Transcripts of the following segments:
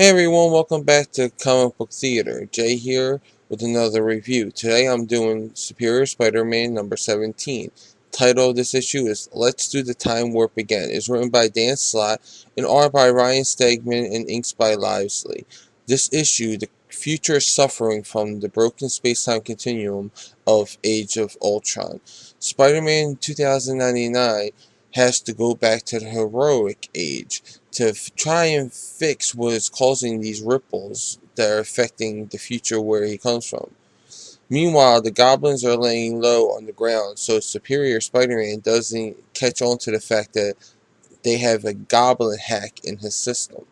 Hey everyone, welcome back to Comic Book Theater. Jay here with another review. Today I'm doing Superior Spider-Man number 17. Title of this issue is Let's Do the Time Warp Again. It's written by Dan Slott and art by Ryan Stegman and inks by Livesay. This issue, the future is suffering from the broken space-time continuum of Age of Ultron. Spider-Man 2099 has to go back to the heroic age to try and fix what is causing these ripples that are affecting the future where he comes from. Meanwhile, the goblins are laying low on the ground, so Superior Spider-Man doesn't catch on to the fact that they have a goblin hack in his system.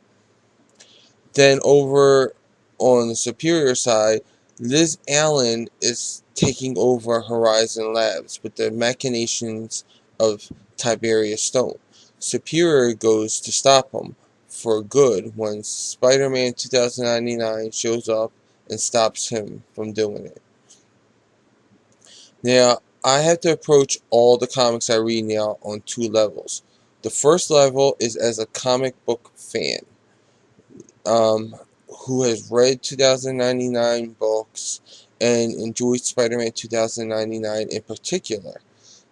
Then over on the Superior side, Liz Allen is taking over Horizon Labs with the machinations of Tiberius Stone. Superior goes to stop him for good when Spider-Man 2099 shows up and stops him from doing it. Now, I have to approach all the comics I read now on two levels. The first level is as a comic book fan. Who has read 2099 books and enjoyed Spider-Man 2099 in particular.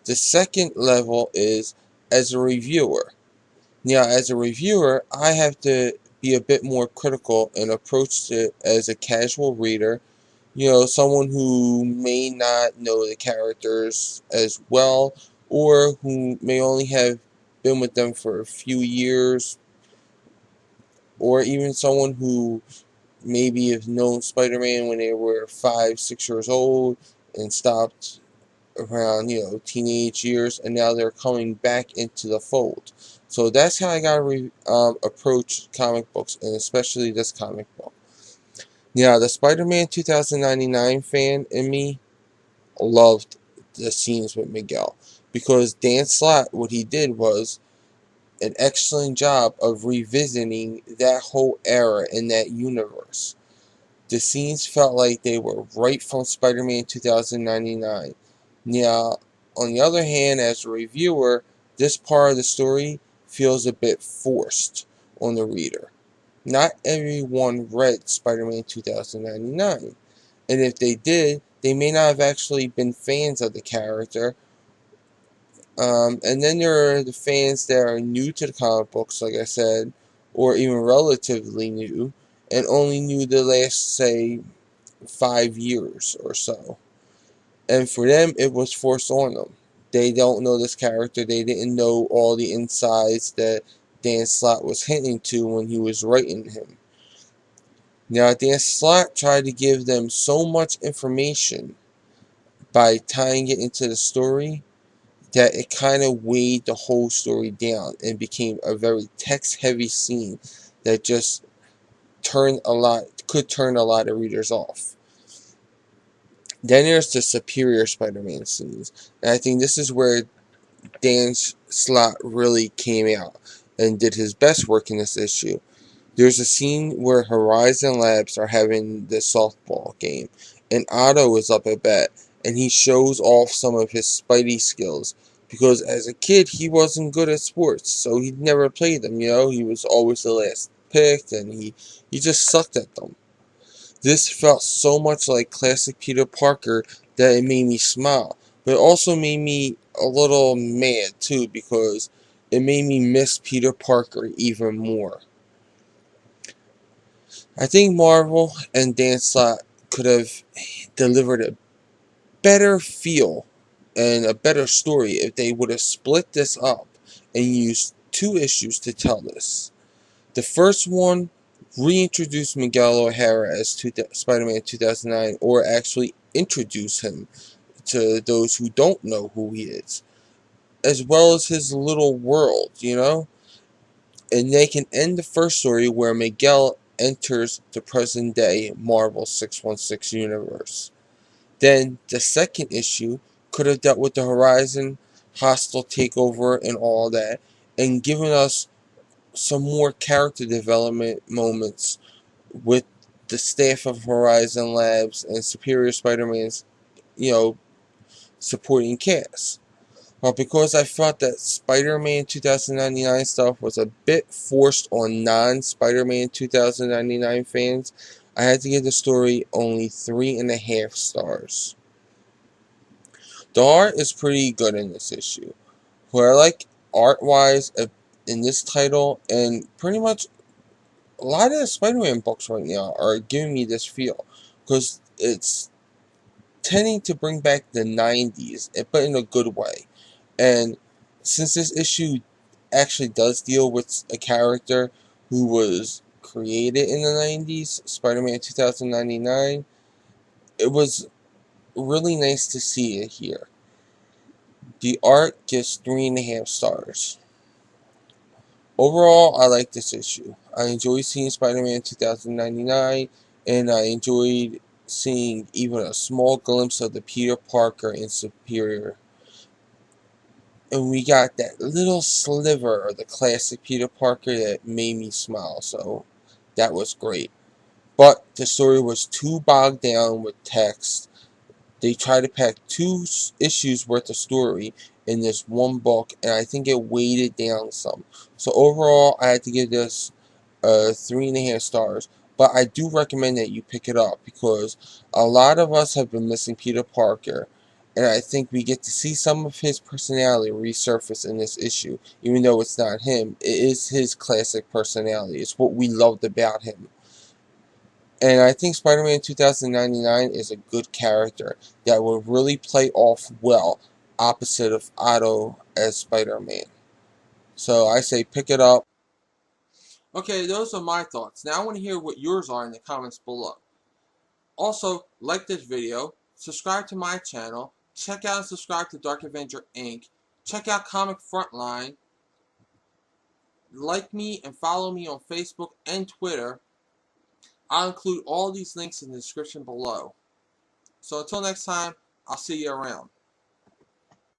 The second level is as a reviewer. Now, as a reviewer, I have to be a bit more critical and approach it as a casual reader, someone who may not know the characters as well, or who may only have been with them for a few years, or even someone who maybe have known Spider-Man when they were 5, 6 years old and stopped around, teenage years, and now they're coming back into the fold. So that's how I gotta approach comic books, and especially this comic book. Now, the Spider-Man 2099 fan in me loved the scenes with Miguel, because Dan Slott, what he did was an excellent job of revisiting that whole era in that universe. The scenes felt like they were right from Spider-Man 2099. Now, on the other hand, as a reviewer, this part of the story feels a bit forced on the reader. Not everyone read Spider-Man 2099, and if they did, they may not have actually been fans of the character. And then there are the fans that are new to the comic books, like I said, or even relatively new, and only knew the last, say, 5 years or so. And for them, it was forced on them. They don't know this character. They didn't know all the insides that Dan Slott was hinting to when he was writing him. Now, Dan Slott tried to give them so much information by tying it into the story that it kind of weighed the whole story down and became a very text-heavy scene that just could turn a lot of readers off. Then there's the Superior Spider-Man scenes, and I think this is where Dan Slott really came out and did his best work in this issue. There's a scene where Horizon Labs are having the softball game, and Otto is up at bat, and he shows off some of his Spidey skills, because as a kid he wasn't good at sports, so he never played them, he was always the last picked, and he just sucked at them. This felt so much like classic Peter Parker that it made me smile, but it also made me a little mad too, because it made me miss Peter Parker even more. I think Marvel and Dan Slott could have delivered a better feel and a better story if they would have split this up and used 2 issues to tell this. The first one reintroduced Miguel O'Hara as Spider-Man 2009, or actually introduce him to those who don't know who he is, as well as his little world, and they can end the first story where Miguel enters the present day Marvel 616 universe. Then the second issue could have dealt with the Horizon hostile takeover and all that, and given us some more character development moments with the staff of Horizon Labs and Superior Spider-Man's, supporting cast. But because I felt that Spider-Man 2099 stuff was a bit forced on non-Spider-Man 2099 fans, I had to give the story only 3.5 stars. The art is pretty good in this issue. What I like art-wise in this title, and pretty much a lot of the Spider-Man books right now are giving me this feel, because it's tending to bring back the 90s, but in a good way. And since this issue actually does deal with a character who was created in the 90s, Spider-Man 2099, it was really nice to see it here. The art gets 3.5 stars. Overall, I like this issue. I enjoyed seeing Spider-Man 2099, and I enjoyed seeing even a small glimpse of the Peter Parker in Superior. And we got that little sliver of the classic Peter Parker that made me smile, so that was great. But the story was too bogged down with text. They tried to pack 2 issues worth of story in this one book, and I think it weighed it down some. So overall, I had to give this 3.5 stars. But I do recommend that you pick it up, because a lot of us have been missing Peter Parker, and I think we get to see some of his personality resurface in this issue. Even though it's not him, it is his classic personality. It's what we loved about him. And I think Spider-Man 2099 is a good character that will really play off well opposite of Otto as Spider-Man. So I say pick it up. Okay, those are my thoughts. Now I want to hear what yours are in the comments below. Also, like this video, subscribe to my channel, check out and subscribe to Dark Avenger Inc., check out Comic Frontline, like me and follow me on Facebook and Twitter. I'll include all these links in the description below. So until next time, I'll see you around.